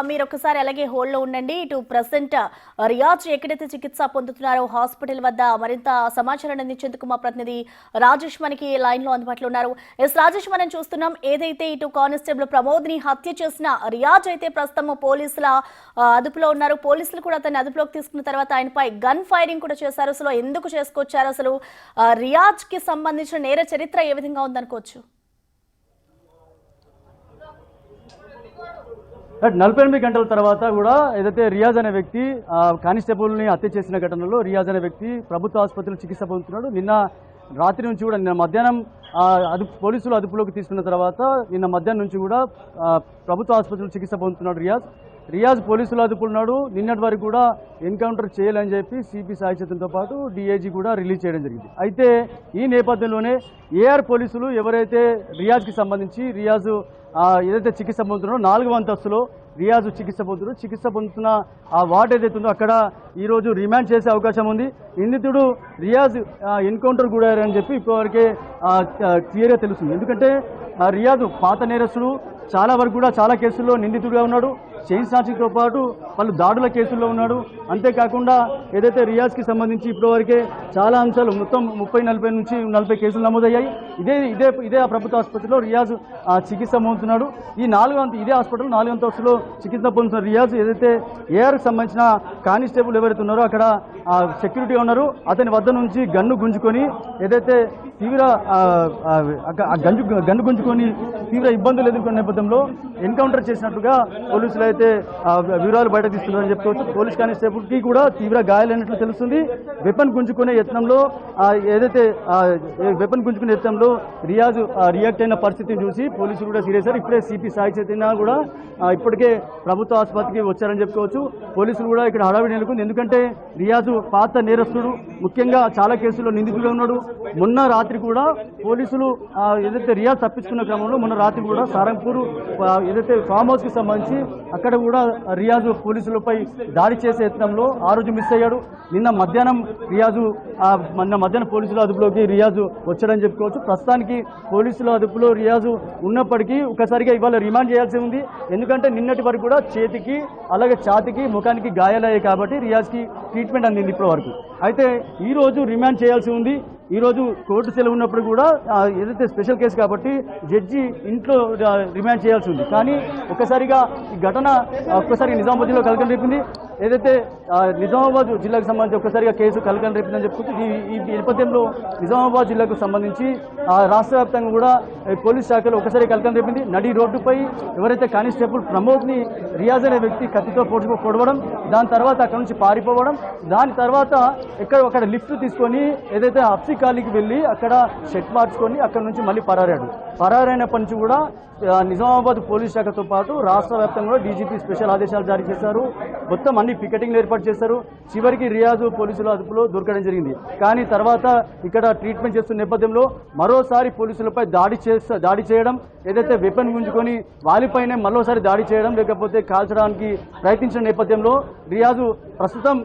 మీరు ఒకసారి అలాగే హోల్డ్లో ఉండండి. ఇటు ప్రెసెంట్ రియాజ్ ఎక్కడైతే చికిత్స పొందుతున్నారో హాస్పిటల్ వద్ద మరింత సమాచారాన్ని అందించేందుకు మా ప్రతినిధి రాజేష్ మనకి లైన్లో అందుబాటులో ఉన్నారు. రాజేష్, మనం చూస్తున్నాం ఏదైతే ఇటు కానిస్టేబుల్ ప్రమోద్ని హత్య చేసిన రియాజ్ అయితే ప్రస్తుతం పోలీసుల అదుపులో ఉన్నారు. పోలీసులు కూడా అతన్ని అదుపులోకి తీసుకున్న తర్వాత ఆయనపై గన్ ఫైరింగ్ కూడా చేశారు. అసలు ఎందుకు చేసుకొచ్చారు? అసలు రియాజ్ కి సంబంధించిన నేర చరిత్ర ఏ విధంగా ఉందనుకోవచ్చు? 48 గంటల తర్వాత కూడా ఏదైతే రియాజ్ అనే వ్యక్తి కానిస్టేబుల్ని హత్య చేసిన ఘటనలో రియాజ్ అనే వ్యక్తి ప్రభుత్వ ఆసుపత్రిలో చికిత్స పొందుతున్నాడు. నిన్న రాత్రి నుంచి కూడా నిన్న మధ్యాహ్నం పోలీసులు అదుపులోకి తీసుకున్న తర్వాత నిన్న మధ్యాహ్నం నుంచి కూడా ప్రభుత్వ ఆసుపత్రిలో చికిత్స పొందుతున్నాడు రియాజ్ పోలీసులు అదుపున్నాడు. నిన్నటి వరకు కూడా ఎన్కౌంటర్ చేయాలని చెప్పి సిపి సాయి చైతన్యతో పాటు డిఐజీ కూడా రిలీజ్ చేయడం జరిగింది. అయితే ఈ నేపథ్యంలోనే ఏఆర్ పోలీసులు ఎవరైతే రియాజ్కి సంబంధించి రియాజ్ ఏదైతే చికిత్స పొందుతున్నారో 4వ అంతస్తులో రియాజ్ చికిత్స పొందుతున్న ఆ వార్డ్ ఏదైతే ఉందో అక్కడ ఈరోజు రిమాండ్ చేసే అవకాశం ఉంది. నిందితుడు రియాజ్ ఎన్కౌంటర్ గురయ్యారని చెప్పి ఇప్పటివరకే క్లియర్గా తెలుస్తుంది. ఎందుకంటే రియాజ్ పాత నేరస్తుడు, చాలా వరకు కూడా చాలా కేసుల్లో నిందితుడిగా ఉన్నాడు. చైన్ స్నాచింగ్తో పాటు పలు దాడుల కేసుల్లో ఉన్నాడు. అంతేకాకుండా ఏదైతే రియాజ్కి సంబంధించి ఇప్పటివరకే చాలా అంశాలు మొత్తం 30-40 నుంచి 40 కేసులు నమోదయ్యాయి. ఇదే ఆ ప్రభుత్వ ఆసుపత్రిలో రియాజ్ చికిత్స పొందుతున్నాడు. ఇదే హాస్పిటల్ 4వ అంతస్తులో చికిత్స పొందుతున్న రియాజ్ ఏదైతే ఏఆర్కి సంబంధించిన కానిస్టేబుల్ ఎవరైతే ఉన్నారో అక్కడ సెక్యూరిటీ ఉన్నారు. అతని వద్ద నుంచి గన్ను గుంజుకొని ఏదైతే గన్ను గుంజుకొని తీవ్ర ఇబ్బందులు ఎదుర్కొన్న నేపథ్యంలో ఎన్కౌంటర్ చేసినట్టుగా పోలీసులు అయితే వివరాలు బయట తీస్తున్నారని చెప్పుకోవచ్చు. పోలీస్ కానిస్టేబుల్కి కూడా తీవ్ర గాయాలైనట్లు తెలుస్తుంది. వెపన్ గుంజుకునే యత్నంలో రియాజ్ రియాక్ట్ అయిన పరిస్థితిని చూసి పోలీసులు కూడా సీరియస్ అయ్యారు. ఇప్పుడే సిపి సాయి చైతన్య కూడా ఇప్పటికే ప్రభుత్వ ఆసుపత్రికి వచ్చారని చెప్పుకోవచ్చు. పోలీసులు కూడా ఇక్కడ హడావిడి నెలకొంది. ఎందుకంటే రియాజ్ పాత నేరస్తుడు, ముఖ్యంగా చాలా కేసుల్లో నిందితులుగా ఉన్నాడు. మొన్న రాత్రి కూడా పోలీసులు ఏదైతే రియాజ్ తప్పించుకున్న క్రమంలో మొన్న రాత్రి కూడా సారంగపూర్ ఏదైతే ఫామ్ హౌస్కి సంబంధించి అక్కడ కూడా రియాజ్ పోలీసులపై దాడి చేసే యత్నంలో ఆ రోజు మిస్ అయ్యాడు. నిన్న మధ్యాహ్నం పోలీసుల అదుపులోకి రియాజ్ వచ్చాడని చెప్పుకోవచ్చు. ప్రస్తుతానికి పోలీసుల అదుపులో రియాజ్ ఉన్నప్పటికీ ఒకసారిగా ఇవాళ రిమాండ్ చేయాల్సి ఉంది. ఎందుకంటే నిన్నటి వరకు కూడా చేతికి అలాగే ఛాతికి ముఖానికి గాయాలయ్యాయి కాబట్టి రియాజ్కి ట్రీట్మెంట్ అందింది ఇప్పటి వరకు. అయితే ఈరోజు రిమాండ్ చేయాల్సి ఉంది. ఈరోజు కోర్టు సెలవు ఉన్నప్పుడు కూడా ఏదైతే స్పెషల్ కేసు కాబట్టి జడ్జి ఇంట్లో రిమాండ్ చేయాల్సి ఉంది. కానీ ఒక్కసారిగా ఈ ఘటన నిజామాబాద్ జిల్లాలో కలకలం రేపింది. ఏదైతే నిజామాబాద్ జిల్లాకు సంబంధించి ఒక్కసారిగా కేసు కలకలం రేపిందని చెప్పుకుంటూ ఈ నేపథ్యంలో నిజామాబాద్ జిల్లాకు సంబంధించి రాష్ట్ర వ్యాప్తంగా కూడా పోలీస్ శాఖలో ఒకసారి కలకలం రేపింది. నడి రోడ్డుపై ఎవరైతే కానిస్టేబుల్ ప్రమోద్ని రియాజ్ అనే వ్యక్తి కత్తితో పొడవడం, దాని తర్వాత అక్కడ నుంచి పారిపోవడం, దాని తర్వాత అక్కడ లిఫ్ట్ తీసుకొని ఏదైతే అప్సి కాలికి వెళ్ళి అక్కడ షెట్ మార్చుకొని అక్కడ నుంచి మళ్ళీ పరారైనప్పటి నుంచి కూడా నిజామాబాద్ పోలీస్ శాఖతో పాటు రాష్ట్ర వ్యాప్తంగా కూడా డీజీపీ స్పెషల్ ఆదేశాలు జారీ చేశారు. మొత్తం అన్ని పికెటింగ్లు ఏర్పాటు చేశారు. చివరికి రియాజ్ పోలీసుల అదుపులో దొరకడం జరిగింది. కానీ తర్వాత ఇక్కడ ట్రీట్మెంట్ చేస్తున్న నేపథ్యంలో మరోసారి పోలీసులపై దాడి చేయడం, ఏదైతే వెపన్ గుంజుకొని వాలిపైనే మరోసారి దాడి చేయడం లేకపోతే కాల్చడానికి ప్రయత్నించిన నేపథ్యంలో రియాజ్ ప్రస్తుతం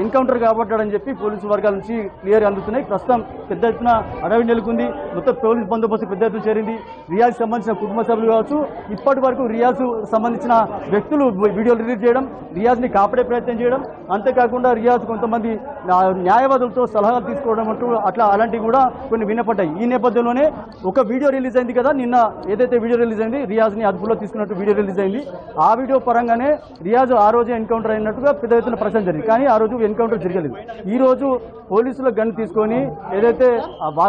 ఎన్కౌంటర్ కాబట్టాడని చెప్పి పోలీసు వర్గాల నుంచి క్లియర్ అందుతున్నాయి. ప్రస్తుతం పెద్ద ఎత్తున అడవి నెలకొంది. మొత్తం పోలీసు బందోబస్తు పెద్ద ఎత్తున చేరింది. రియాజ్ సంబంధించిన కుటుంబ సభ్యులు కావచ్చు, ఇప్పటి వరకు రియాజ్ సంబంధించిన వ్యక్తులు వీడియోలు రిలీజ్ చేయడం, రియాజ్ని కాపాడే ప్రయత్నం చేయడం, అంతేకాకుండా రియాజ్ కొంతమంది న్యాయవాదులతో సలహాలు తీసుకోవడం అలాంటివి కూడా కొన్ని వినపడ్డాయి. ఈ నేపథ్యంలోనే ఒక వీడియో రిలీజ్ అయింది కదా, నిన్న ఏదైతే వీడియో రిలీజ్ అయింది రియాజ్ని అదుపులో తీసుకున్నట్టు వీడియో రిలీజ్ అయింది. ఆ వీడియో పరంగానే రియాజ్ ఆ రోజు ఎన్కౌంటర్ అయినట్టుగా పెద్ద ఎత్తున ప్రశ్న జరిగింది. కానీ ఆ రోజు ఎన్కౌంటర్ జరగలేదు. ఈ రోజు పోలీసుల గన్ తీసుకొని ఏదైతే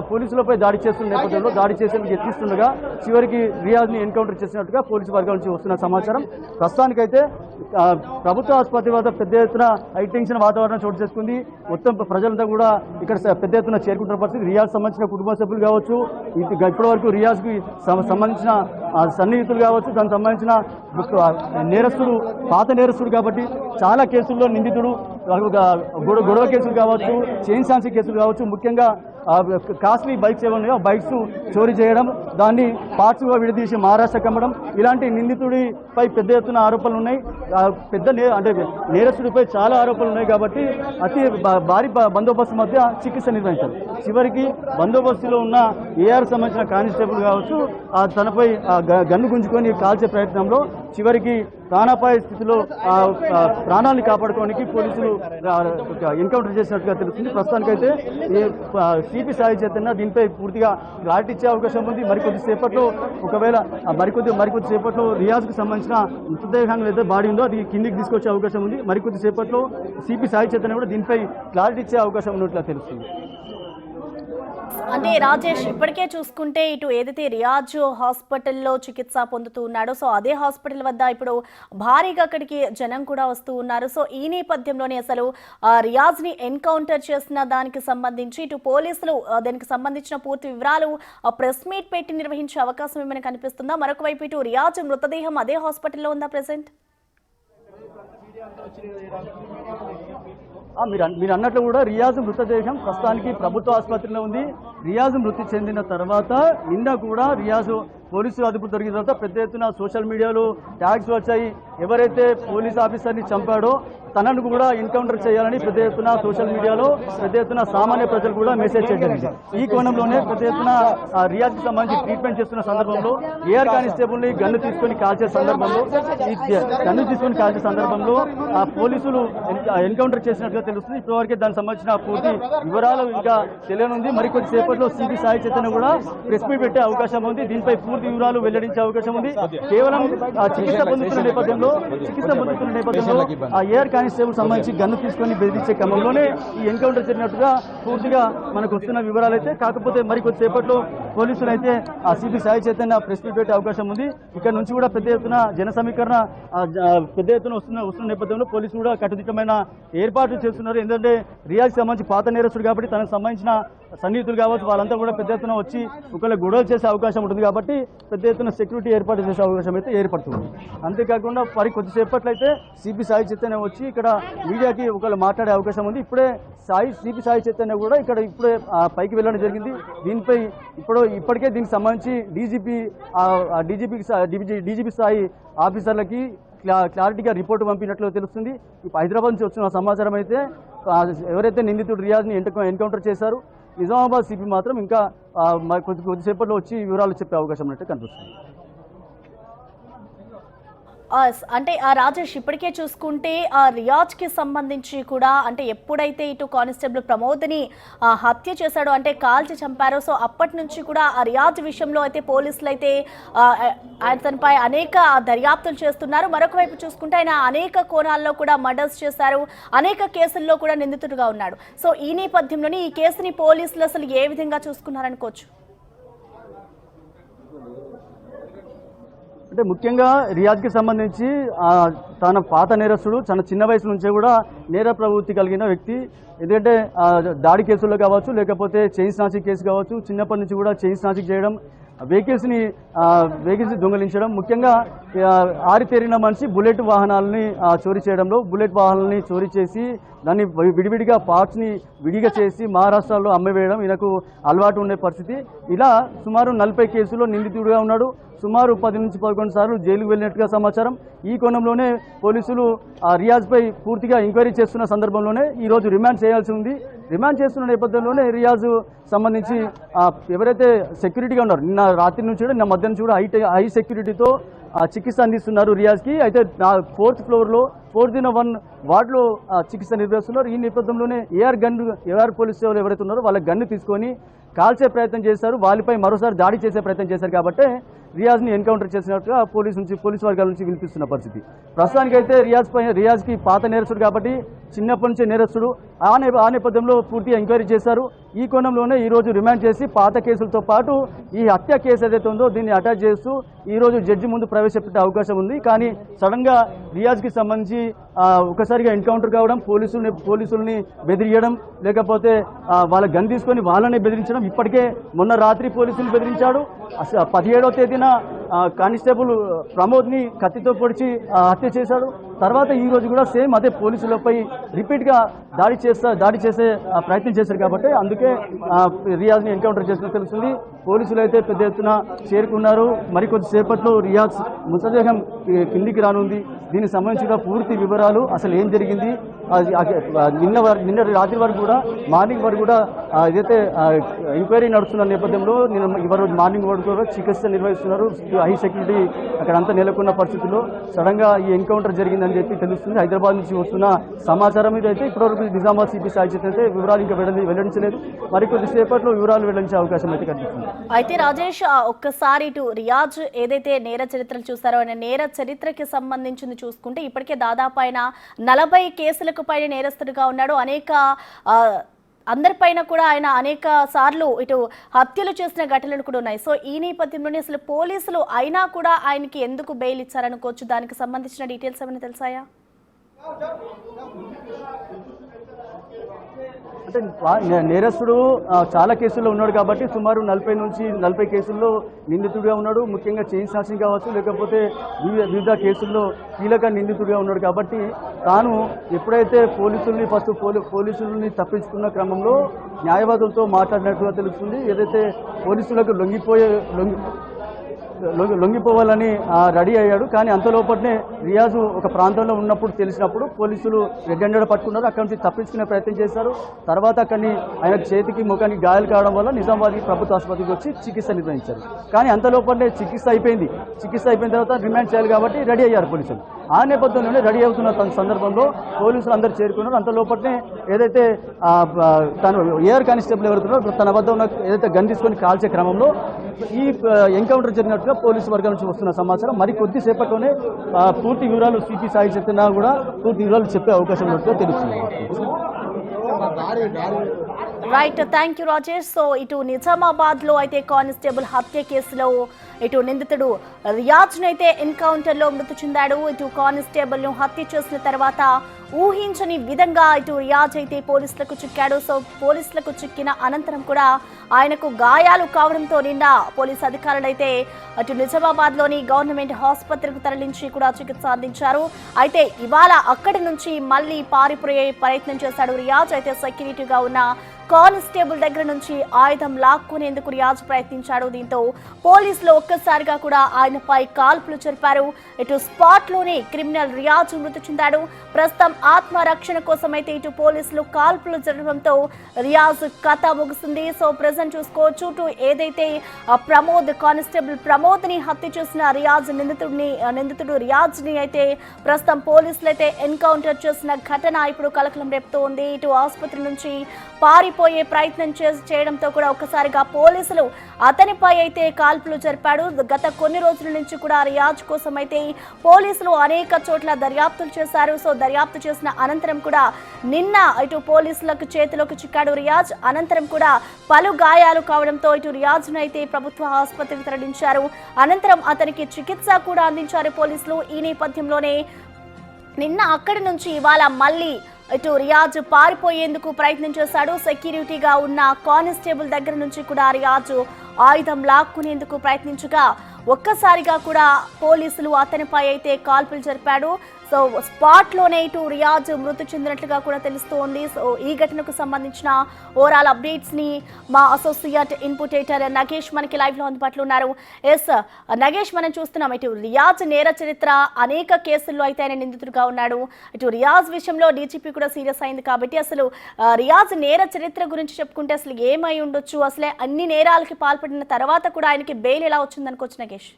పోలీసులపై దాడి చేస్తున్న నేపథ్యంలో దాడి చేసేందుకు యత్నిస్తుండగా చివరికి రియాజ్ని ఎన్కౌంటర్ చేసినట్టుగా పోలీసు వర్గాల నుంచి వస్తున్న సమాచారం. ప్రస్తుతానికైతే ప్రభుత్వ ఆసుపత్రి వద్ద పెద్ద ఎత్తున హైటెన్షన్ వాతావరణం చోటు చేసుకుంది. మొత్తం ప్రజలంతా కూడా ఇక్కడ పెద్ద ఎత్తున చేరుకుంటున్న పరిస్థితి. రియాజ్ సంబంధించిన కుటుంబ సభ్యులు కావచ్చు, ఇప్పటి వరకు రియాజ్కి సంబంధించిన సన్నిహితులు కావచ్చు, దానికి సంబంధించిన నేరస్తుడు పాత నేరస్తుడు కాబట్టి చాలా కేసుల్లో నిందితుడు, గొడవ కేసులు కావచ్చు, చైన్ స్నాచింగ్ కేసులు కావచ్చు, ముఖ్యంగా కాస్ట్లీ బైక్స్ ఏమన్నాయో బైక్స్ చోరీ చేయడం, దాన్ని పార్ట్స్గా విడదీసి మహారాష్ట్రకి అమ్మడం, ఇలాంటి నిందితుడిపై పెద్ద ఎత్తున ఆరోపణలు ఉన్నాయి. నేరస్తుడిపై చాలా ఆరోపణలు ఉన్నాయి కాబట్టి భారీ బందోబస్తు మధ్య చికిత్స నిర్వహించారు. చివరికి బందోబస్తులో ఉన్న ఏఆర్ సంబంధించిన కానిస్టేబుల్ కావచ్చు తనపై గన్ను గుంజుకొని కాల్చే ప్రయత్నంలో చివరికి ప్రాణాపాయ స్థితిలో ప్రాణాలను కాపాడుకోవడానికి పోలీసులు ఎన్కౌంటర్ చేసినట్టుగా తెలుస్తుంది. ప్రస్తుతానికైతే సిపి సాయి చైతన్య దీనిపై పూర్తిగా క్లారిటీ ఇచ్చే అవకాశం ఉంది. మరికొద్ది సేపట్లో ఒకవేళ మరికొద్ది సేపట్లో రియాజ్కు సంబంధించిన మృతదేహాన్ని ఏదైతే బాడీ ఉందో అది కిందికి తీసుకొచ్చే అవకాశం ఉంది. మరికొద్ది సేపట్లో సిపి సాయి చైతన్య కూడా దీనిపై క్లారిటీ ఇచ్చే అవకాశం ఉన్నట్లుగా తెలుస్తుంది. అంటే రాజేష్, ఇప్పటికే చూసుకుంటే ఇటు ఏదైతే రియాజ్ హాస్పిటల్లో చికిత్స పొందుతూ ఉన్నాడో సో అదే హాస్పిటల్ వద్ద ఇప్పుడు భారీగా అక్కడికి జనం కూడా వస్తూ ఉన్నారు. సో ఈ నేపథ్యంలోనే అసలు రియాజ్ని ఎన్కౌంటర్ చేసిన దానికి సంబంధించి ఇటు పోలీసులు దానికి సంబంధించిన పూర్తి వివరాలు ప్రెస్ మీట్ పెట్టి నిర్వహించే అవకాశం ఏమైనా కనిపిస్తుందా? మరొక వైపు ఇటు రియాజ్ మృతదేహం అదే హాస్పిటల్లో ఉందా ప్రెసెంట్? మీరు అన్నట్లు కూడా రియాజ్ మృతదేహం ప్రస్తుతానికి ప్రభుత్వ ఆసుపత్రిలో ఉంది. రియాజ్ మృతి చెందిన తర్వాత నిన్న కూడా రియాజ్ పోలీసులు అదుపు దొరికిన తర్వాత పెద్ద ఎత్తున సోషల్ మీడియాలో ట్యాగ్స్ వచ్చాయి. ఎవరైతే పోలీస్ ఆఫీసర్ని చంపాడో తనను కూడా ఎన్కౌంటర్ చేయాలని పెద్ద ఎత్తున సోషల్ మీడియాలో పెద్ద ఎత్తున సామాన్య ప్రజలు కూడా మెసేజ్ చేశారు. ఈ కోణంలోనే పెద్ద ఎత్తున రియాజ్కి సంబంధించి ట్రీట్మెంట్ చేస్తున్న సందర్భంలో ఏఆర్ కానిస్టేబుల్ని గన్ను తీసుకొని కాల్చే సందర్భంలో పోలీసులు ఎన్కౌంటర్ చేసినట్టుగా తెలుస్తుంది. ఇప్పటివరకే దానికి సంబంధించిన పూర్తి వివరాలు ఇంకా తెలియనుంది. మరికొద్ది సేపట్లో సిపి సాయి చైతన్య కూడా ప్రెస్ మీట్ పెట్టే అవకాశం ఉంది. దీనిపై పూర్తి వివరాలు వెల్లడించే అవకాశం ఉంది. కేవలం చికిత్స పొందుతున్న నేపథ్యంలో ఏఆర్ కానిస్టేబుల్ సంబంధించి గన్ను తీసుకొని బెదిరించే క్రమంలోనే ఈ ఎన్కౌంటర్ జరిగినట్టుగా పూర్తిగా మనకు వస్తున్న వివరాలు అయితే. కాకపోతే మరికొద్ది సేపట్లో పోలీసులు అయితే ఆ CP Sai Chaitanya press meet పెట్టే అవకాశం ఉంది. ఇక్కడ నుంచి కూడా పెద్ద ఎత్తున జన సమీకరణ పెద్ద ఎత్తున వస్తున్న నేపథ్యంలో పోలీసులు కూడా కట్టుదిట్టమైన ఏర్పాట్లు చేస్తున్నారు. ఎందుకంటే రియాజ్కి సంబంధించి పాత నేరస్తుడు కాబట్టి తనకు సంబంధించిన సన్నిహితులు కావచ్చు వాళ్ళంతా కూడా పెద్ద ఎత్తున వచ్చి ఒకవేళ గొడవలు చేసే అవకాశం ఉంటుంది కాబట్టి పెద్ద ఎత్తున సెక్యూరిటీ ఏర్పాటు చేసే అవకాశం అయితే ఏర్పడుతుంది. అంతేకాకుండా మరి కొద్దిసేపట్లో అయితే సిపి సాయి చైతన్య వచ్చి ఇక్కడ మీడియాకి ఒకవేళ మాట్లాడే అవకాశం ఉంది. ఇప్పుడే సిపి సాయి చైతన్య కూడా ఇప్పుడే పైకి వెళ్ళడం జరిగింది. దీనిపై ఇప్పటికే దీనికి సంబంధించి డీజీపీ స్థాయి ఆఫీసర్లకి క్లారిటీగా రిపోర్టు పంపినట్లు తెలుస్తుంది. హైదరాబాద్ నుంచి వచ్చిన సమాచారం అయితే ఎవరైతే నిందితుడు రియాజ్ని ఎన్కౌంటర్ చేశారు నిజామాబాద్ సిపి మాత్రం ఇంకా కొద్దిసేపట్లో వచ్చి వివరాలు చెప్పే అవకాశం ఉన్నట్టు కనిపిస్తుంది. అంటే రాజేష్, ఇప్పటికే చూసుకుంటే రియాజ్కి సంబంధించి కూడా అంటే ఎప్పుడైతే ఇటు కానిస్టేబుల్ ప్రమోద్ని హత్య చేశాడో అంటే కాల్చి చంపారో సో అప్పటి నుంచి కూడా ఆ రియాజ్ విషయంలో అయితే పోలీసులు అయితే తనపై అనేక దర్యాప్తులు చేస్తున్నారు. మరొక వైపు చూసుకుంటే ఆయన అనేక కోణాల్లో కూడా మర్డర్స్ చేశారు, అనేక కేసుల్లో కూడా నిందితుడిగా ఉన్నాడు. సో ఈ నేపథ్యంలోనే ఈ కేసుని పోలీసులు అసలు ఏ విధంగా చూసుకున్నారనుకోవచ్చు? అంటే ముఖ్యంగా రియాజ్కి సంబంధించి తన పాత నేరస్తుడు తన చిన్న వయసు నుంచే కూడా నేర ప్రవృత్తి కలిగిన వ్యక్తి. ఎందుకంటే దాడి కేసుల్లో కావచ్చు లేకపోతే చైన్ స్నాచింగ్ కేసు కావచ్చు, చిన్నప్పటి నుంచి కూడా చైన్ స్నాచింగ్ చేయడం, వెహికల్స్ని దొంగలించడం, ముఖ్యంగా ఆరితేరిన మనిషి బుల్లెట్ వాహనాలని చోరీ చేయడంలో బుల్లెట్ వాహనాలని చోరీ చేసి దాన్ని విడివిడిగా పార్ట్స్ని విడిగా చేసి మహారాష్ట్రలో అమ్మివేయడం ఈయనకు అలవాటు ఉండే పరిస్థితి. ఇలా సుమారు 40 కేసుల్లో నిందితుడిగా ఉన్నాడు. సుమారు 10 నుంచి 11 సార్లు జైలుకు వెళ్ళినట్టుగా సమాచారం. ఈ కోణంలోనే పోలీసులు రియాజ్పై పూర్తిగా ఎంక్వైరీ చేస్తున్న సందర్భంలోనే ఈరోజు రిమాండ్ చేయాల్సి ఉంది. రిమాండ్ చేస్తున్న నేపథ్యంలోనే రియాజ్ సంబంధించి ఎవరైతే సెక్యూరిటీగా ఉన్నారు నిన్న రాత్రి నుంచి కూడా నిన్న మధ్యాహ్నం కూడా హై సెక్యూరిటీతో చికిత్స అందిస్తున్నారు రియాజ్కి. అయితే 4th ఫ్లోర్లో 401 వార్డులో చికిత్స నిర్వహిస్తున్నారు. ఈ నేపథ్యంలోనే ఏఆర్ పోలీసు సేవలు ఎవరైతే ఉన్నారో వాళ్ళ గన్ను తీసుకొని కాల్చే ప్రయత్నం చేశారు, వాళ్ళపై మరోసారి దాడి చేసే ప్రయత్నం చేశారు. కాబట్టి రియాజ్ని ఎన్కౌంటర్ చేసినట్టుగా పోలీసు వర్గాల నుంచి వినిపిస్తున్న పరిస్థితి. ప్రస్తుతానికైతే రియాజ్కి పాత నేరస్తుడు కాబట్టి చిన్నప్పటి నుంచే నేరస్తుడు. ఆ నేపథ్యంలో పూర్తిగా ఎంక్వైరీ చేశారు. ఈ కోణంలోనే ఈరోజు రిమాండ్ చేసి పాత కేసులతో పాటు ఈ హత్య కేసు ఏదైతే ఉందో దీన్ని అటాచ్ చేస్తూ ఈరోజు జడ్జి ముందు ప్రవేశపెట్టే అవకాశం ఉంది. కానీ సడన్గా రియాజ్కి సంబంధించి ఒకసారిగా ఎన్కౌంటర్ కావడం, పోలీసుల్ని బెదిరియడం, లేకపోతే వాళ్ళ గన్ తీసుకొని వాళ్ళని బెదిరించడం. ఇప్పటికే మొన్న రాత్రి పోలీసులు బెదిరించాడు. 17వ తేదీన కానిస్టేబుల్ ప్రమోద్ని కత్తితో పొడిచి హత్య చేశాడు. తర్వాత ఈ రోజు కూడా సేమ్ అదే పోలీసులపై రిపీట్గా దాడి చేసే ప్రయత్నం చేశారు. కాబట్టి అందుకే రియాజ్ని ఎన్కౌంటర్ చేసినట్టు తెలుస్తుంది. పోలీసులు అయితే పెద్ద ఎత్తున చేరుకున్నారు. మరికొద్ది సేపట్లో రియాజ్ మృతదేహం కిందికి రానుంది. దీనికి సంబంధించిన పూర్తి వివరాలు, అసలు ఏం జరిగింది, నిన్న రాత్రి వరకు కూడా మార్నింగ్ వరకు కూడా ఏదైతే ఎంక్వైరీ నడుస్తున్న నేపథ్యంలో ఇవాళ మార్నింగ్ వరకు కూడా చికిత్స నిర్వహిస్తున్నారు. హై సెక్యూరిటీ అక్కడ అంతా నెలకొన్న పరిస్థితుల్లో సడన్గా ఈ ఎన్కౌంటర్ జరిగిందని చెప్పి తెలుస్తుంది. హైదరాబాద్ నుంచి వస్తున్న సమాచారం మీద అయితే ఇప్పటివరకు నిజామాబాద్ సిపి సాయి చేత అయితే వివరాలు ఇంకా వెల్లడించలేదు. మరికొద్దిసేపట్లో వివరాలు వెల్లడించే అవకాశం అయితే కనిపిస్తుంది. అయితే రాజేష్, ఒక్కసారి ఇటు రియాజ్ ఏదైతే నేర చరిత్రలు చూస్తారో ఆయన నేర చరిత్రకి సంబంధించింది చూసుకుంటే ఇప్పటికే దాదాపు ఆయన 40 కేసులకు పైన నేరస్తుడిగా ఉన్నాడు. అందరిపైన కూడా ఆయన అనేక సార్లు ఇటు హత్యలు చేసిన ఘటనలు కూడా ఉన్నాయి. సో ఈ నేపథ్యంలోనే అసలు పోలీసులు అయినా కూడా ఆయనకి ఎందుకు బెయిల్ ఇచ్చారనుకోవచ్చు? దానికి సంబంధించిన డీటెయిల్స్ ఏమైనా తెలుసాయా? అంటే నేరస్తుడు చాలా కేసుల్లో ఉన్నాడు కాబట్టి సుమారు 40 నుంచి 40 కేసుల్లో నిందితుడిగా ఉన్నాడు. ముఖ్యంగా చైన్ స్నాచింగ్ కావచ్చు, లేకపోతే వివిధ కేసుల్లో కీలక నిందితుడిగా ఉన్నాడు కాబట్టి తాను ఎప్పుడైతే పోలీసుల్ని తప్పించుకున్న క్రమంలో న్యాయవాదులతో మాట్లాడినట్టుగా తెలుస్తుంది. ఏదైతే పోలీసులకు లొంగిపోవాలని రెడీ అయ్యాడు. కానీ అంతలోపట్నే రియాజు ఒక ప్రాంతంలో ఉన్నప్పుడు తెలిసినప్పుడు పోలీసులు రెడ్ హ్యాండెడ్ పట్టుకున్నారు. అక్కడి నుంచి తప్పించుకునే ప్రయత్నం చేశారు. తర్వాత అక్కడిని ఆయన చేతికి ముఖానికి గాయాలు కావడం వల్ల నిజామాబాద్ ప్రభుత్వ ఆసుపత్రికి వచ్చి చికిత్స నిర్వహించారు. కానీ అంతలోపట్నే చికిత్స అయిపోయిన తర్వాత రిమాండ్ చేయాలి కాబట్టి రెడీ అయ్యారు పోలీసులు. ఆ నేపథ్యంలోనే రెడీ అవుతున్న సందర్భంలో పోలీసులు అందరూ చేరుకున్నారు. అంతలోపట్నే ఏదైతే తను ఏఆర్ కానిస్టేబుల్ ఎవరుతున్నారో తన వద్ద ఉన్న ఏదైతే గన్ తీసుకొని కాల్చే క్రమంలో ఈ ఎన్కౌంటర్ జరిగినట్టుగా పోలీసు వర్గాల నుంచి వస్తున్న సమాచారం. మరి కొద్దిసేపట్లోనే పూర్తి వివరాలు సిపి సాయి చెప్తున్నా కూడా పూర్తి వివరాలు చెప్పే అవకాశం ఉన్నట్టుగా తెలుస్తుంది. Right, thank you Rajesh. So ఇటు నిజామాబాద్ లో అయితే కానిస్టేబుల్ హత్య కేసులో ఇటు నిందితుడు రియాజ్ అయితే ఎన్కౌంటర్ లో మృతి చెందాడు. ఇటు కానిస్టేబుల్ ను హత్య చేసిన తర్వాత ఊహించని విధంగా ఇటు రియాజ్ అయితే పోలీసులకు చిక్కాడు. సో పోలీసులకు చిక్కిన అనంతరం కూడా ఆయనకు గాయాలు కావడంతో నిన్న పోలీసు అధికారులు అయితే అటు నిజామాబాద్ లోని గవర్నమెంట్ ఆసుపత్రికి తరలించి కూడా చికిత్స అందించారు. అయితే ఇవాళ అక్కడి నుంచి మళ్ళీ పారిపోయే ప్రయత్నం చేశాడు రియాజ్. అయితే సెక్యూరిటీగా ఉన్న కానిస్టేబుల్ దగ్గర నుంచి ఆయుధం లాక్కునేందుకు రియాజ్ ప్రయత్నించాడు. దీంతో పోలీసులు ఒక్కసారిగా కూడా ఆయనపై కాల్పులు జరిపారు. ఇటు స్పాట్ లోనే క్రిమినల్ రియాజ్ మృతి చెందాడు. ప్రస్తుతం ఆత్మరక్షణ కోసం అయితే ఇటు పోలీసులు కాల్పులు జరగడంతో రియాజ్ కథ ముగిసింది. సో ప్రెజెంట్ చూసుకోవచ్చు, ఏదైతే కానిస్టేబుల్ ప్రమోద్ ని హత్య చేసిన నిందితుడు రియాజ్ ని అయితే ప్రస్తుతం పోలీసులు అయితే ఎన్కౌంటర్ చేసిన ఘటన ఇప్పుడు కలకలం రేపుతూ ఉంది. ఇటు ఆసుపత్రి నుంచి పారిపోయే ప్రయత్నం చేయడంతో కూడా ఒక్కసారిగా పోలీసులు అతనిపై అయితే కాల్పులు జరిపాడు. గత కొన్ని రోజుల నుంచి కూడా రియాజ్ కోసం అయితే పోలీసులు అనేక చోట్ల దర్యాప్తులు చేశారు. సో దర్యాప్తు చేసిన అనంతరం కూడా నిన్న ఇటు పోలీసులకు చేతిలోకి చిక్కాడు రియాజ్. అనంతరం కూడా పలు గాయాలు కావడంతో ఇటు రియాజ్ను అయితే ప్రభుత్వ ఆసుపత్రికి తరలించారు. అనంతరం అతనికి చికిత్స కూడా అందించారు పోలీసులు. ఈ నేపథ్యంలోనే నిన్న అక్కడి నుంచి ఇవాళ మళ్ళీ ఇటు రియాజ్ పారిపోయేందుకు ప్రయత్నం చేశాడు. సెక్యూరిటీగా ఉన్న కానిస్టేబుల్ దగ్గర నుంచి కూడా రియాజ్ ఆయుధం లాక్కునేందుకు ప్రయత్నించగా ఒక్కసారిగా కూడా పోలీసులు అతనిపై అయితే కాల్పులు జరిపాడు. సో స్పాట్ లోనే ఇటు రియాజ్ మృతి చెందినట్లుగా కూడా తెలుస్తోంది. సో ఈ ఘటనకు సంబంధించిన ఓవరాల్ అప్డేట్స్ ని మా అసోసియేట్ ఇన్పుటేటర్ నగేష్ మనకి లైవ్ లో అందుబాటులో ఉన్నారు. ఎస్ నగేష్, మనం చూస్తున్నాం ఇటు రియాజ్ నేర చరిత్ర అనేక కేసుల్లో అయితే ఆయన నిందితుడిగా ఉన్నాడు. ఇటు రియాజ్ విషయంలో డీజీపీ కూడా సీరియస్ అయింది కాబట్టి అసలు రియాజ్ నేర చరిత్ర గురించి చెప్పుకుంటే అసలు ఏమై ఉండొచ్చు, అసలే అన్ని నేరాలకి పాల్పడిన తర్వాత కూడా ఆయనకి బెయిల్ ఎలా వచ్చిందనుకోవచ్చు నగేష్?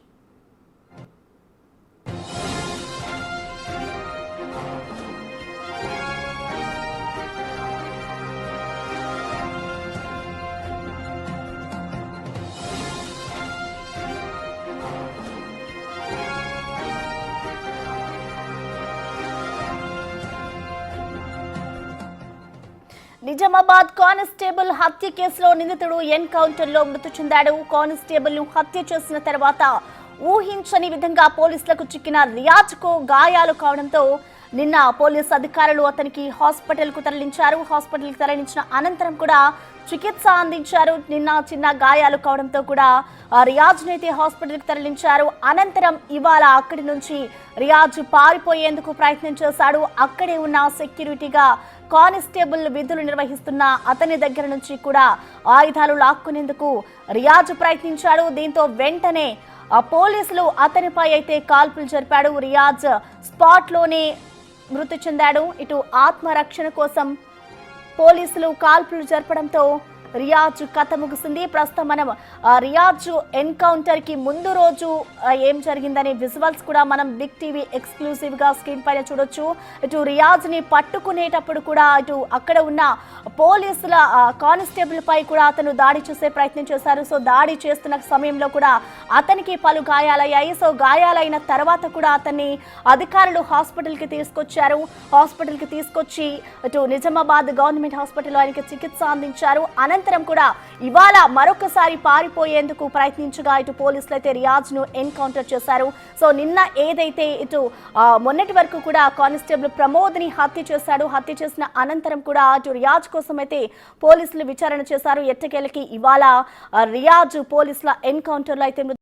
నిజామాబాద్ కానిస్టేబుల్ హత్య కేసులో నిందితుడు ఎన్కౌంటర్ లో మృతి చెందాడు. కానిస్టేబుల్ ను హత్య చేసిన తర్వాత ఊహించని విధంగా పోలీసులకు చిక్కిన రియాజ్ కు గాయాలు కావడంతో నిన్న పోలీసు అధికారులు అతనికి హాస్పిటల్ కు తరలించారు. హాస్పిటల్ కి తరలించిన అనంతరం కూడా చికిత్స అందించారు. నిన్న చిన్న గాయాలు కావడంతో కూడా రియాజ్ అయితే హాస్పిటల్ కి తరలించారు. అనంతరం ఇవాళ అక్కడి నుంచి రియాజ్ పారిపోయేందుకు ప్రయత్నం చేశాడు. అక్కడే ఉన్న సెక్యూరిటీగా కానిస్టేబుల్ విధులు నిర్వహిస్తున్న అతని దగ్గర నుంచి కూడా ఆయుధాలు లాక్కునేందుకు రియాజ్ ప్రయత్నించాడు. దీంతో వెంటనే పోలీసులు అతనిపై అయితే కాల్పులు జరిపాడు. రియాజ్ స్పాట్ లోనే మృతి చెందాడు. ఇటు ఆత్మరక్షణ కోసం పోలీసులు కాల్పులు జరపడంతో రియాజ్ కథ ముగిసింది. ప్రస్తుతం మనం రియాజ్ ఎన్కౌంటర్ కి ముందు రోజు ఏం జరిగిందనే విజువల్స్ కూడా మనం బిగ్ టీవీ ఎక్స్క్లూసివ్ గా స్క్రీన్ పైన చూడొచ్చు. ఇటు రియాజ్ ని పట్టుకునేటప్పుడు కూడా ఇటు అక్కడ ఉన్న పోలీసుల కానిస్టేబుల్ పై కూడా అతను దాడి చేసే ప్రయత్నం చేశారు. సో దాడి చేస్తున్న సమయంలో కూడా అతనికి పలు గాయాలయ్యాయి. సో గాయాలైన తర్వాత కూడా అతన్ని అధికారులు హాస్పిటల్ కి తీసుకొచ్చారు. హాస్పిటల్ కి తీసుకొచ్చి ఇటు నిజామాబాద్ గవర్నమెంట్ హాస్పిటల్లో ఆయనకి చికిత్స అందించారు. అనంతరం కూడా ఇవాళ మరొకసారి పారిపోయేందుకు ప్రయత్నించగా ఇటు పోలీసులు అయితే రియాజ్ ను ఎన్కౌంటర్ చేశారు. సో నిన్న ఏదైతే ఇటు మొన్నటి వరకు కూడా కానిస్టేబుల్ ప్రమోద్ ని హత్య చేశాడు. హత్య చేసిన అనంతరం కూడా అటు రియాజ్ కోసం అయితే పోలీసులు విచారణ చేశారు. ఎట్టకేలకి ఇవాళ రియాజ్ పోలీసుల ఎన్కౌంటర్ లో అయితే